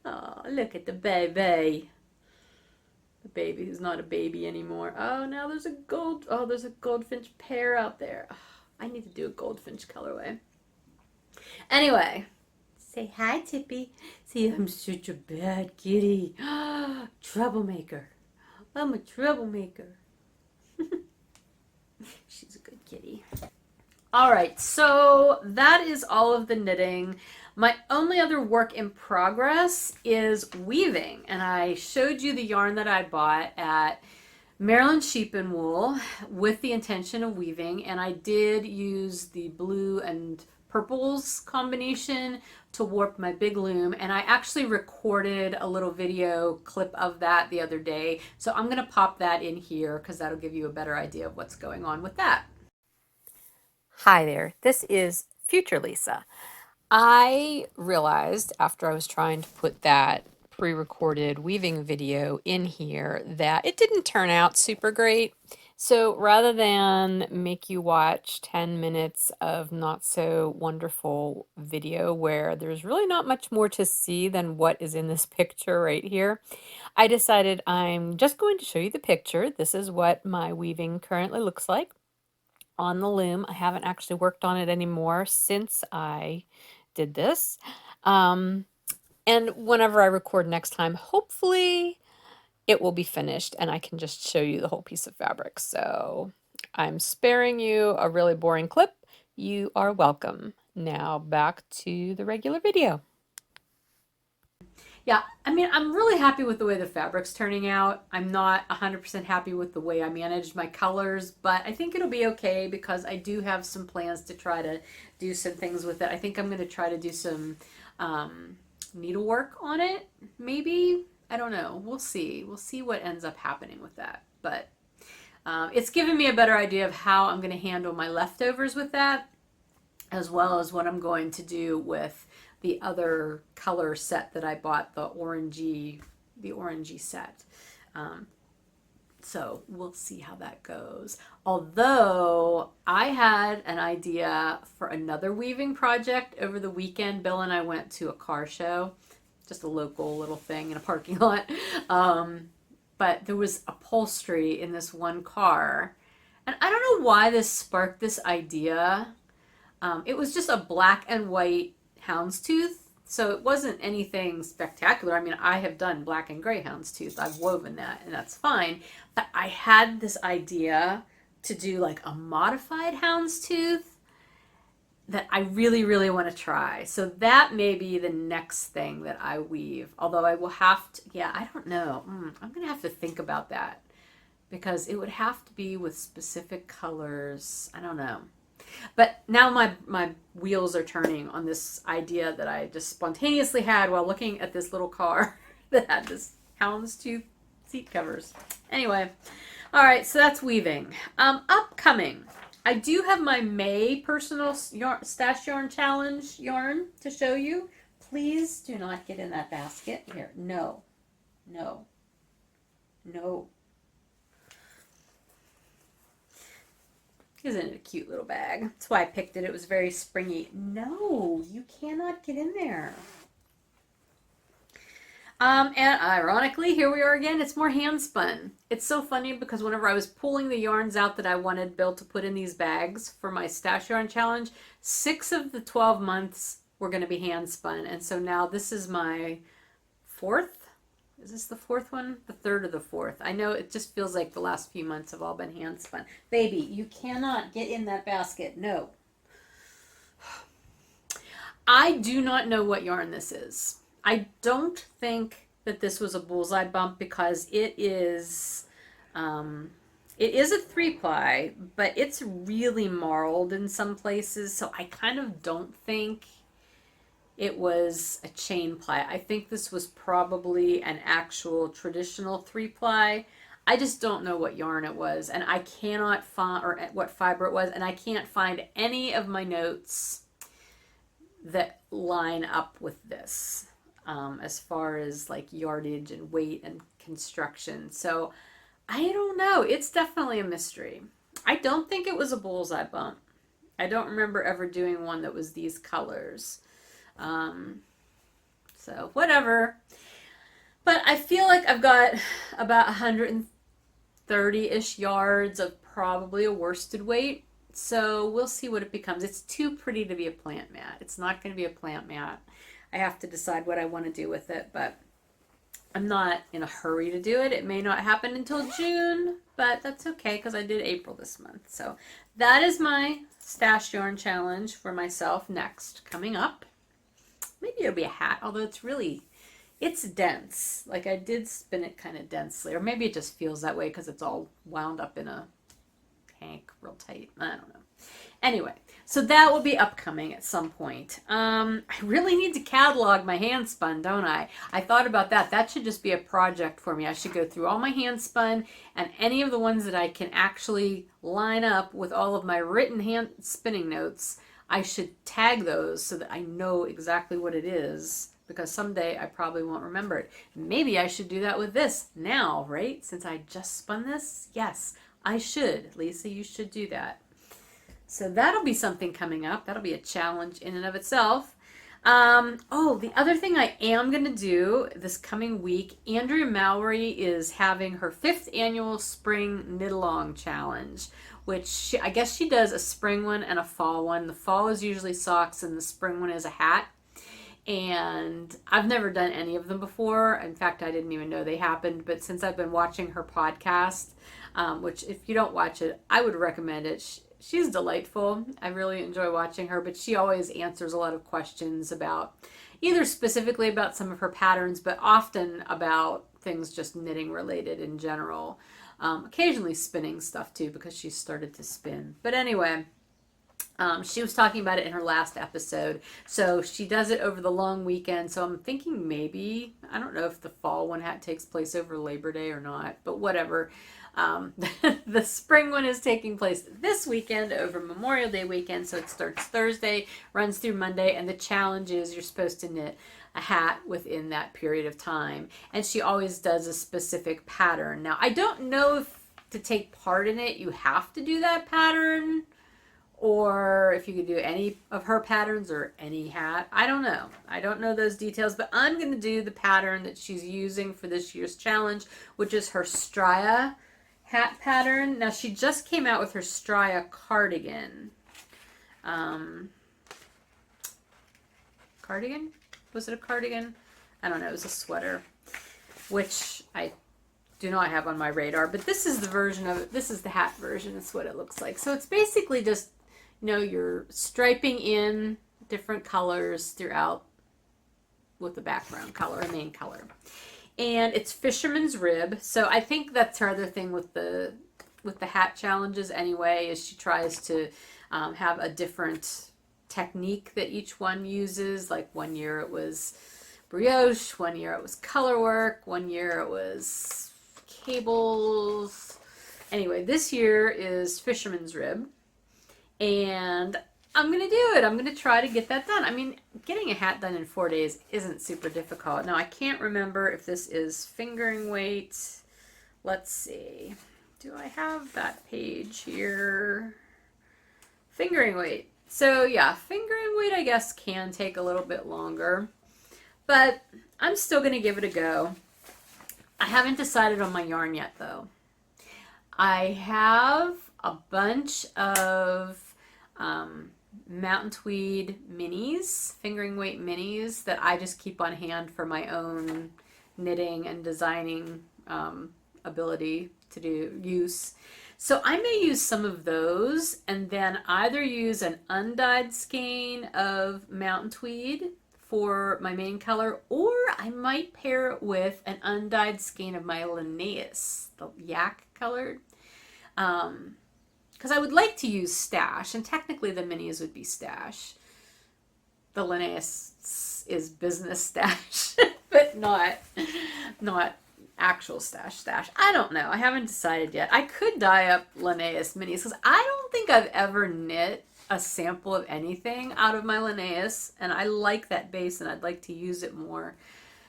Oh, look at the baby. The baby who's not a baby anymore. Oh, now there's a goldfinch pair out there. Oh, I need to do a goldfinch colorway. Anyway. Say hi, Tippy. See, I'm such a bad kitty. Troublemaker. I'm a troublemaker. She's a good kitty. All right, so that is all of the knitting. My only other work in progress is weaving. And I showed you the yarn that I bought at Maryland sheepin wool with the intention of weaving, and I did use the blue and purples combination to warp my big loom, and I actually recorded a little video clip of that the other day, so I'm going to pop that in here because that'll give you a better idea of what's going on with that. Hi there, this is Future Lisa. I realized after I was trying to put that pre-recorded weaving video in here that it didn't turn out super great. So rather than make you watch 10 minutes of not so wonderful video where there's really not much more to see than what is in this picture right here, I decided I'm just going to show you the picture. This is what my weaving currently looks like on the loom. I haven't actually worked on it anymore since I did this. And whenever I record next time, hopefully it will be finished and I can just show you the whole piece of fabric. So I'm sparing you a really boring clip. You are welcome. Now back to the regular video. Yeah, I mean, I'm really happy with the way the fabric's turning out. I'm not 100% happy with the way I managed my colors, but I think it'll be okay because I do have some plans to try to do some things with it. I think I'm going to try to do some needlework on it, maybe. I don't know. We'll see. We'll see what ends up happening with that. But it's given me a better idea of how I'm going to handle my leftovers with that, as well as what I'm going to do with the other color set that I bought, the orangey set. So we'll see how that goes. Although I had an idea for another weaving project over the weekend. Bill and I went to a car show, just a local little thing in a parking lot. But there was upholstery in this one car. And I don't know why this sparked this idea. It was just a black and white houndstooth, so it wasn't anything spectacular. I mean, I have done black and gray houndstooth. I've woven that, and that's fine. But I had this idea to do like a modified houndstooth that I really, really want to try. So that may be the next thing that I weave. Although I will have to, yeah, I don't know. I'm going to have to think about that because it would have to be with specific colors. I don't know. But now my wheels are turning on this idea that I just spontaneously had while looking at this little car that had this houndstooth seat covers. Anyway, all right, so that's weaving. Upcoming, I do have my May personal stash yarn challenge yarn to show you. Please do not get in that basket. Here, no, no, no. Isn't it a cute little bag? That's why I picked it. It was very springy. No, you cannot get in there. And ironically, here we are again. It's more hand spun. It's so funny because whenever I was pulling the yarns out that I wanted Bill to put in these bags for my stash yarn challenge, 6 of the 12 months were going to be hand spun. And so now this is my 4th. Is this the 4th one? The 3rd or the 4th. I know it just feels like the last few months have all been hand spun. Baby, you cannot get in that basket. No. I do not know what yarn this is. I don't think that this was a Bullseye Bump because it is a 3-ply, but it's really marled in some places. So I kind of don't think it was a chain ply. I think this was probably an actual traditional 3-ply. I just don't know what yarn it was, and I cannot find, or what fiber it was, and I can't find any of my notes that line up with this as far as like yardage and weight and construction. So I don't know. It's definitely a mystery. I don't think it was a Bullseye Bump. I don't remember ever doing one that was these colors. So whatever, but I feel like I've got about 130-ish yards of probably a worsted weight, so we'll see what it becomes. It's too pretty to be a plant mat. It's not going to be a plant mat. I have to decide what I want to do with it, but I'm not in a hurry to do it. It may not happen until June, but that's okay because I did April this month. So that is my stash yarn challenge for myself next, coming up. Maybe it'll be a hat, although it's really, it's dense. Like I did spin it kind of densely, or maybe it just feels that way because it's all wound up in a hank real tight. I don't know. Anyway, so that will be upcoming at some point. I really need to catalog my hand spun, don't I? I thought about that. That should just be a project for me. I should go through all my hand spun and any of the ones that I can actually line up with all of my written hand spinning notes. I should tag those so that I know exactly what it is, because someday I probably won't remember it. Maybe I should do that with this now, right? Since I just spun this? Yes, I should. Lisa, you should do that. So that'll be something coming up. That'll be a challenge in and of itself. The other thing I am going to do this coming week, Andrea Mallory is having her 5th annual Spring Knit-Along Challenge, which I guess she does a spring one and a fall one. The fall is usually socks and the spring one is a hat. And I've never done any of them before. In fact, I didn't even know they happened. But since I've been watching her podcast, which if you don't watch it, I would recommend it. She's delightful. I really enjoy watching her, but she always answers a lot of questions about either specifically about some of her patterns, but often about things just knitting related in general. Occasionally spinning stuff too, because she started to spin. But anyway, she was talking about it in her last episode. So she does it over the long weekend. So I'm thinking maybe, I don't know if the fall one takes place over Labor Day or not, but whatever. The spring one is taking place this weekend over Memorial Day weekend. So it starts Thursday, runs through Monday, and the challenge is you're supposed to knit a hat within that period of time. And she always does a specific pattern. Now, I don't know if to take part in it, you have to do that pattern, or if you could do any of her patterns or any hat. I don't know. I don't know those details, but I'm going to do the pattern that she's using for this year's challenge, which is her Straya hat pattern. Now, she just came out with her Straya cardigan. Cardigan? Was it a cardigan? I don't know. It was a sweater, which I do not have on my radar. But this is the version of it. This is the hat version. It's what it looks like. So it's basically just, you're striping in different colors throughout with the background color, a main color. And it's fisherman's rib. So I think that's her other thing with the hat challenges anyway, is she tries to have a different technique that each one uses. Like one year it was brioche, one year it was color work, one year it was cables. Anyway, this year is fisherman's rib. And I'm going to do it. I'm going to try to get that done. I mean, getting a hat done in 4 days isn't super difficult. Now, I can't remember if this is fingering weight. Let's see. Do I have that page here? Fingering weight. So, yeah, fingering weight, I guess, can take a little bit longer. But I'm still going to give it a go. I haven't decided on my yarn yet, though. I have a bunch of Mountain Tweed minis, fingering weight minis, that I just keep on hand for my own knitting and designing ability to do use. So I may use some of those and then either use an undyed skein of Mountain Tweed for my main color, or I might pair it with an undyed skein of my Linnaeus, the yak colored. Because I would like to use stash, and technically the minis would be stash. The Linnaeus is business stash, but not actual stash. I don't know. I haven't decided yet. I could dye up Linnaeus minis, because I don't think I've ever knit a sample of anything out of my Linnaeus, and I like that base, and I'd like to use it more.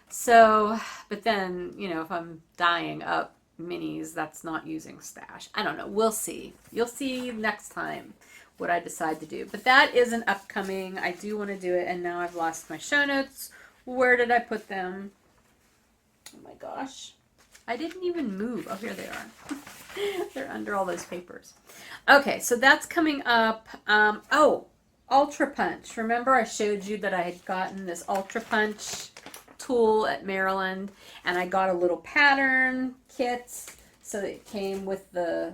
So, but then, if I'm dyeing up minis, that's not using stash. I don't know. We'll see. You'll see next time what I decide to do. But that is an upcoming. I do want to do it, and now I've lost my show notes. Where did I put them? Oh my gosh. I didn't even move. Oh, here they are. They're under all those papers. Okay, so that's coming up. Ultra Punch. Remember I showed you that I had gotten this Ultra Punch tool at Maryland, and I got a little pattern kit, so it came with the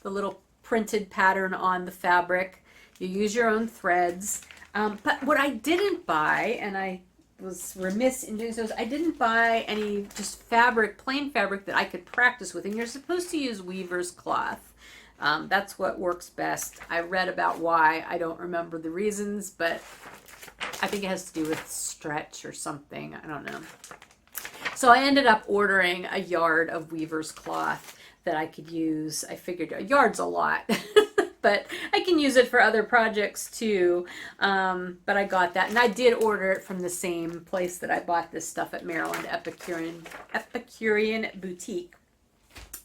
little printed pattern on the fabric. You use your own threads, but what I didn't buy, and I was remiss in doing so is I didn't buy any just fabric, plain fabric that I could practice with. And you're supposed to use weaver's cloth. That's what works best. I read about why. I don't remember the reasons, but I think it has to do with stretch or something. I don't know. So I ended up ordering a yard of weaver's cloth that I could use. I figured a yard's a lot, but I can use it for other projects too. But I got that, and I did order it from the same place that I bought this stuff at, Maryland Epicurean Boutique.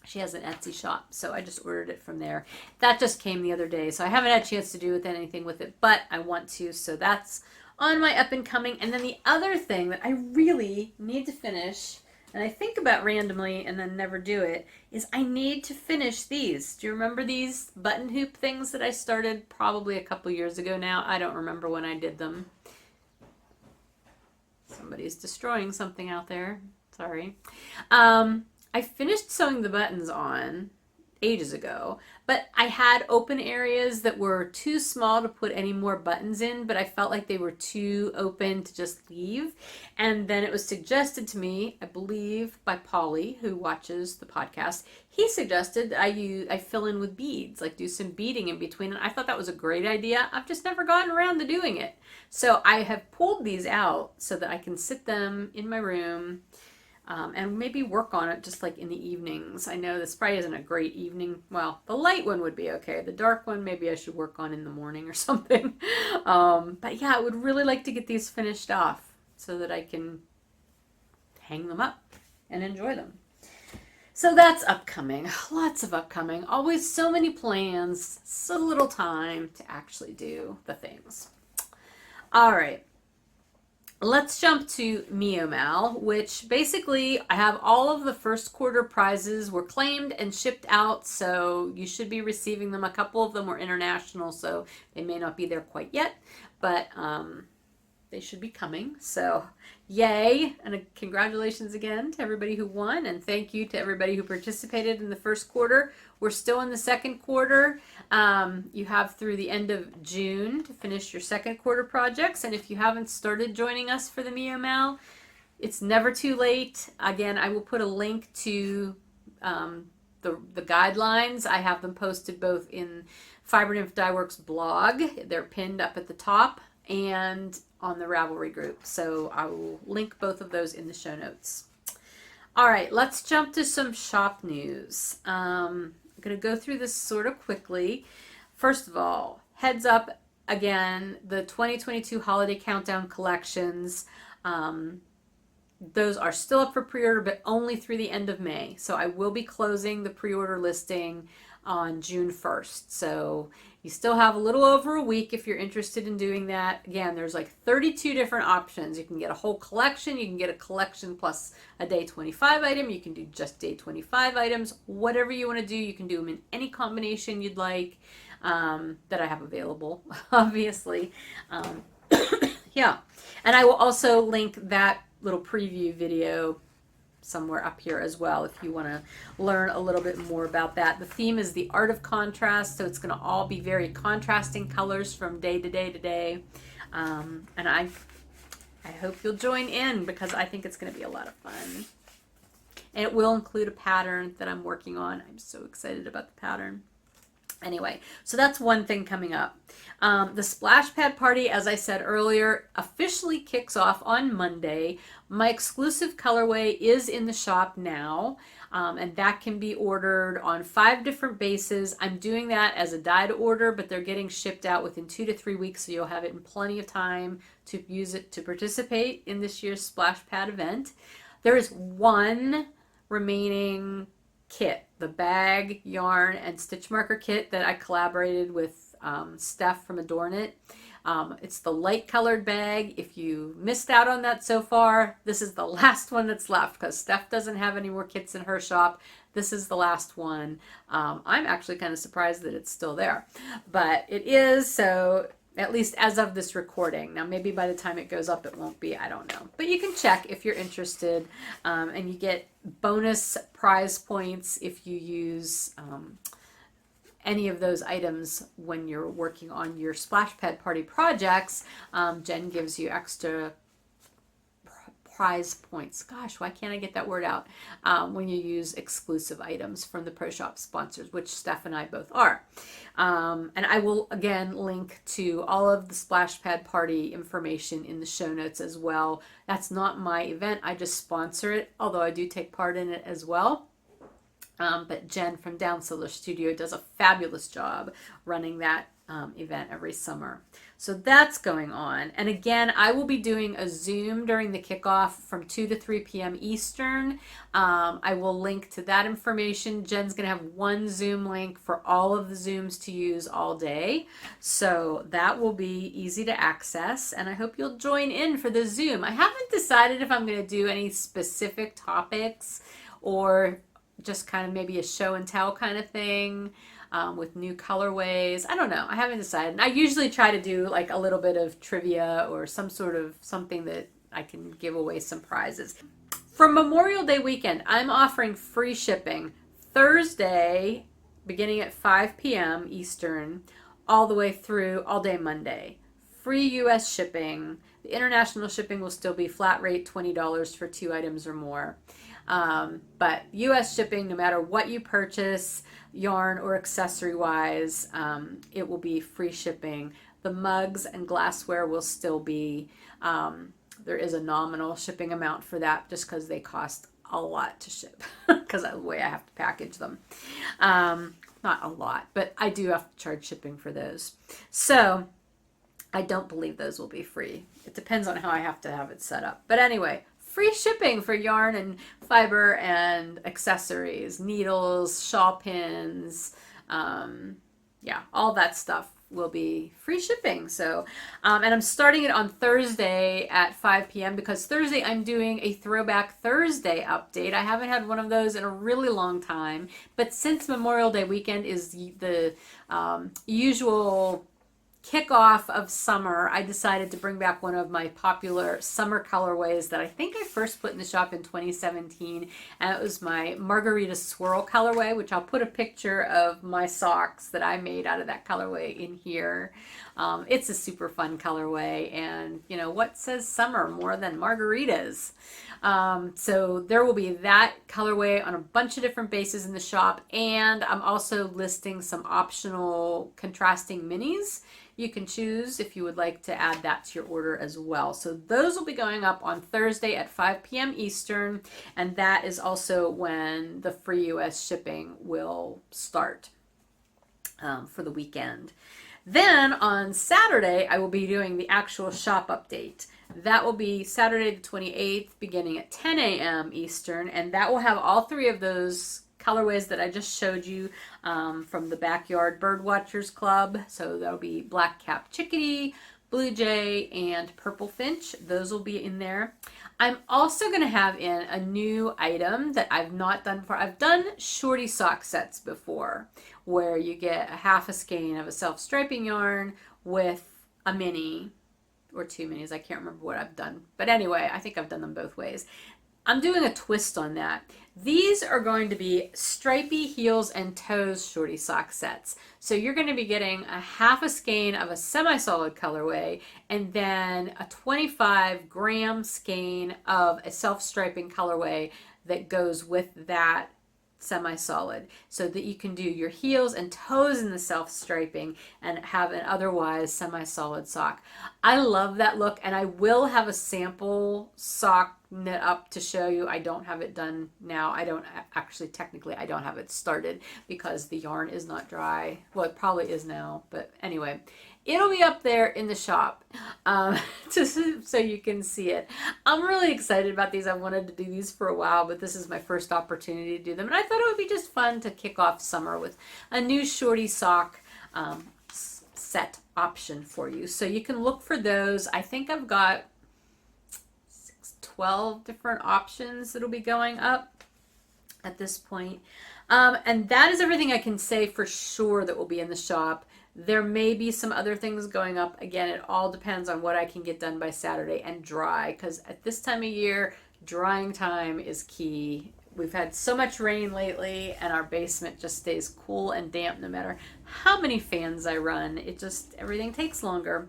She has an Etsy shop, so I just ordered it from there. That just came the other day, so I haven't had a chance to do anything with it, but I want to, so that's on my up and coming. And then the other thing that I really need to finish, and I think about randomly and then never do it, is I need to finish these. Do you remember these button hoop things that I started probably a couple years ago now? I don't remember when I did them. Somebody's destroying something out there. Sorry. I finished sewing the buttons on ages ago, but I had open areas that were too small to put any more buttons in, but I felt like they were too open to just leave. And then it was suggested to me, I believe by Polly, who watches the podcast. He suggested that I fill in with beads, like do some beading in between. And I thought that was a great idea. I've just never gotten around to doing it. So I have pulled these out so that I can sit them in my room and maybe work on it just like in the evenings. I know this probably isn't a great evening. Well, the light one would be okay. The dark one, maybe I should work on in the morning or something. But yeah, I would really like to get these finished off so that I can hang them up and enjoy them. So that's upcoming. Lots of upcoming. Always so many plans, so little time to actually do the things. All right. Let's jump to MIYO MAL, which basically I have all of the first quarter prizes were claimed and shipped out, so you should be receiving them. A couple of them were international, so they may not be there quite yet, but they should be coming. So yay, and congratulations again to everybody who won, and thank you to everybody who participated in the first quarter. We're still in the second quarter. You have through the end of June to finish your second quarter projects, and if you haven't started joining us for the MIYO MAL, it's never too late. Again, I will put a link to the guidelines. I have them posted both in Fiber Nymph Dye Works blog. They're pinned up at the top, and on the Ravelry group. So I will link both of those in the show notes. All right, let's jump to some shop news. I'm going to go through this sort of quickly. First of all, heads up again, the 2022 holiday countdown collections, those are still up for pre-order, but only through the end of May. So I will be closing the pre-order listing on June 1st. So you still have a little over a week if you're interested in doing that. Again, there's like 32 different options. You can get a whole collection. You can get a collection plus a day 25 item. You can do just day 25 items. Whatever you want to do, you can do them in any combination you'd like that I have available, obviously. Yeah. And I will also link that little preview video somewhere up here as well if you want to learn a little bit more about that. The theme is the art of contrast, so it's going to all be very contrasting colors from day to day to day. And I hope you'll join in because I think it's going to be a lot of fun. And it will include a pattern that I'm working on. I'm so excited about the pattern. Anyway, so that's one thing coming up. The splash pad party, as I said earlier, officially kicks off on Monday. My exclusive colorway is in the shop now, and that can be ordered on 5 different bases. I'm doing that as a dyed order, but they're getting shipped out within 2 to 3 weeks, so you'll have it in plenty of time to use it to participate in this year's splash pad event. There is one remaining kit, the bag, yarn, and stitch marker kit that I collaborated with Steph from Adorn It. It's the light colored bag. If you missed out on that so far, this is the last one that's left because Steph doesn't have any more kits in her shop. This is the last one. I'm actually kind of surprised that it's still there, but it is, so at least as of this recording. Now, maybe by the time it goes up, it won't be. I don't know. But you can check if you're interested, and you get bonus prize points if you use any of those items when you're working on your splash pad party projects. Jen gives you extra prize points. Gosh, why can't I get that word out? When you use exclusive items from the Pro Shop sponsors, which Steph and I both are. And I will again link to all of the Splash Pad Party information in the show notes as well. That's not my event. I just sponsor it, although I do take part in it as well. But Jen from Down Solar Studio does a fabulous job running that event every summer. So that's going on. And again, I will be doing a Zoom during the kickoff from 2 to 3 p.m. Eastern. I will link to that information. Jen's going to have one Zoom link for all of the Zooms to use all day. So that will be easy to access. And I hope you'll join in for the Zoom. I haven't decided if I'm going to do any specific topics or just kind of maybe a show and tell kind of thing. With new colorways. I don't know. I haven't decided. And I usually try to do like a little bit of trivia or some sort of something that I can give away some prizes. For Memorial Day weekend, I'm offering free shipping Thursday beginning at 5 p.m. Eastern all the way through all day Monday. Free U.S. shipping. The international shipping will still be flat rate $20 for 2 items or more. But U.S. shipping, no matter what you purchase, yarn or accessory wise, it will be free shipping. The mugs and glassware will still be, there is a nominal shipping amount for that just because they cost a lot to ship because of the way I have to package them. Not a lot, but I do have to charge shipping for those. So I don't believe those will be free. It depends on how I have to have it set up. But anyway, free shipping for yarn and fiber and accessories, needles, shawl pins, yeah, all that stuff will be free shipping. So, and I'm starting it on Thursday at 5 p.m. because Thursday I'm doing a Throwback Thursday update. I haven't had one of those in a really long time, but since Memorial Day weekend is the usual kickoff of summer, I decided to bring back one of my popular summer colorways that I think I first put in the shop in 2017, and it was my Margarita Swirl colorway, which I'll put a picture of my socks that I made out of that colorway in here. It's a super fun colorway, and you know what says summer more than margaritas? So there will be that colorway on a bunch of different bases in the shop, and I'm also listing some optional contrasting minis. You can choose if you would like to add that to your order as well. So those will be going up on Thursday at 5 p.m. Eastern, and that is also when the free U.S. shipping will start for the weekend. Then on Saturday, I will be doing the actual shop update. That will be Saturday the 28th, beginning at 10 a.m. Eastern, and that will have all 3 of those colorways that I just showed you from the Backyard Birdwatchers Club. So that'll be Black Cap Chickadee, Blue Jay, and Purple Finch. Those will be in there. I'm also going to have in a new item that I've not done before. I've done Shortie sock sets before, where you get a half a skein of a self-striping yarn with a mini or 2 minis. I can't remember what I've done. But anyway, I think I've done them both ways. I'm doing a twist on that. These are going to be stripy heels and toes Shortie sock sets. So you're going to be getting a half a skein of a semi-solid colorway and then a 25-gram skein of a self-striping colorway that goes with that semi-solid, so that you can do your heels and toes in the self-striping and have an otherwise semi-solid sock. I love that look, and I will have a sample sock knit up to show you. I don't have it done now. I don't actually, technically, I don't have it started because the yarn is not dry. Well, it probably is now, but anyway, it'll be up there in the shop so you can see it. I'm really excited about these. I wanted to do these for a while, but this is my first opportunity to do them. And I thought it would be just fun to kick off summer with a new Shortie sock set option for you. So you can look for those. I think I've got 12 different options that'll be going up at this point. And that is everything I can say for sure that will be in the shop. There may be some other things going up. Again, it all depends on what I can get done by Saturday and dry, because at this time of year, drying time is key. We've had so much rain lately, and our basement just stays cool and damp no matter how many fans I run. It just, everything takes longer.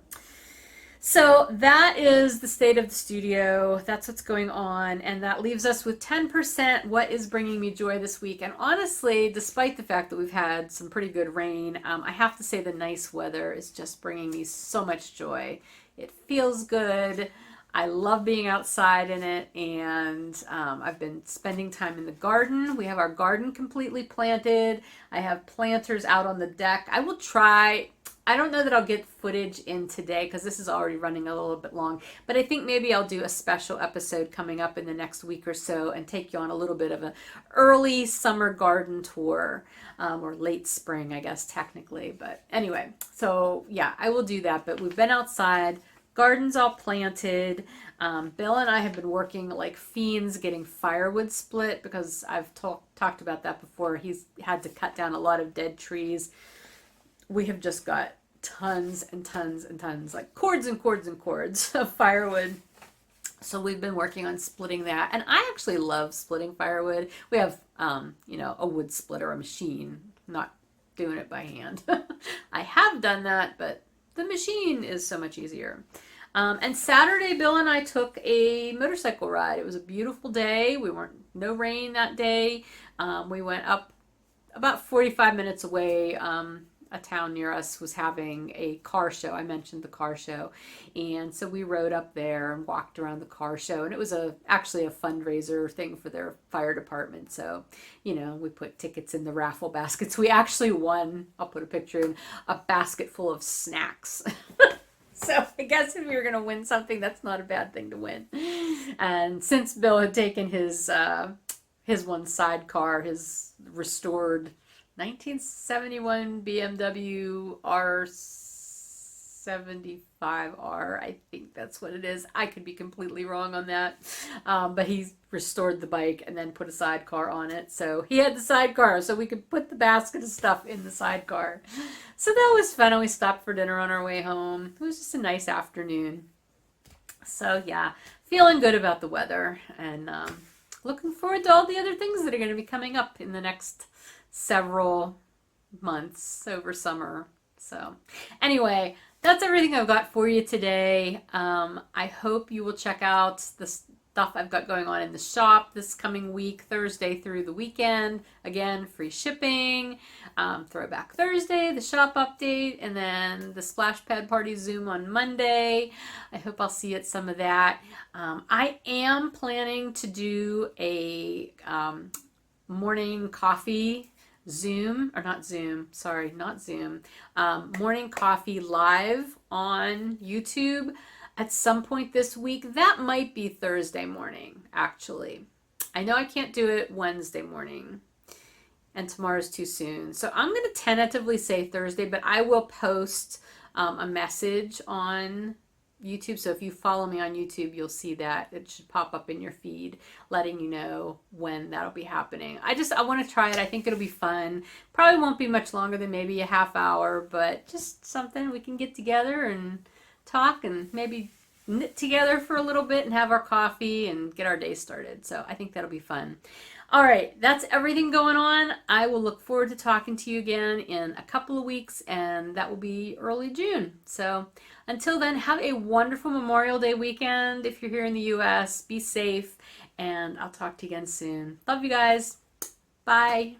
So that is the state of the studio. That's what's going on. And that leaves us with 10%. What is bringing me joy this week? And honestly, despite the fact that we've had some pretty good rain, I have to say the nice weather is just bringing me so much joy. It feels good. I love being outside in it. And I've been spending time in the garden. We have our garden completely planted. I have planters out on the deck. I will try. I don't know that I'll get footage in today because this is already running a little bit long, but I think maybe I'll do a special episode coming up in the next week or so and take you on a little bit of an early summer garden tour, or late spring, I guess, technically. But anyway, so yeah, I will do that. But we've been outside, garden's all planted. Bill and I have been working like fiends getting firewood split because I've talked about that before. He's had to cut down a lot of dead trees. We have just got tons and tons and tons, like cords and cords and cords of firewood. So we've been working on splitting that. And I actually love splitting firewood. We have, a wood splitter, a machine, not doing it by hand. I have done that, but the machine is so much easier. And Saturday, Bill and I took a motorcycle ride. It was a beautiful day. No rain that day. We went up about 45 minutes away. A town near us was having a car show. I mentioned the car show. And so we rode up there and walked around the car show. And it was actually a fundraiser thing for their fire department. So, we put tickets in the raffle baskets. We actually won, I'll put a picture in, a basket full of snacks. So I guess if you're going to win something, that's not a bad thing to win. And since Bill had taken his one sidecar, his restored 1971 BMW R75R, I think that's what it is. I could be completely wrong on that. But he restored the bike and then put a sidecar on it. So he had the sidecar, so we could put the basket of stuff in the sidecar. So that was fun, and we stopped for dinner on our way home. It was just a nice afternoon. So yeah, feeling good about the weather, and looking forward to all the other things that are going to be coming up in the next several months over summer. So anyway, that's everything I've got for you today. I hope you will check out the stuff I've got going on in the shop this coming week, Thursday through the weekend. Again, free shipping, Throwback Thursday, the shop update, and then the Splash Pad Party Zoom on Monday. I hope I'll see you at some of that. I am planning to do a morning coffee Zoom, or not Zoom, sorry, not Zoom, morning coffee live on YouTube at some point this week. That might be Thursday morning, actually. I know I can't do it Wednesday morning, and tomorrow's too soon. So I'm going to tentatively say Thursday, but I will post a message on YouTube. So if you follow me on YouTube, you'll see that. It should pop up in your feed letting you know when that'll be happening. I want to try it. I think it'll be fun. Probably won't be much longer than maybe a half hour, but just something we can get together and talk and maybe knit together for a little bit and have our coffee and get our day started. So I think that'll be fun. All right, that's everything going on. I will look forward to talking to you again in a couple of weeks, and that will be early June. So until then, have a wonderful Memorial Day weekend. If you're here in the U.S., be safe, and I'll talk to you again soon. Love you guys. Bye.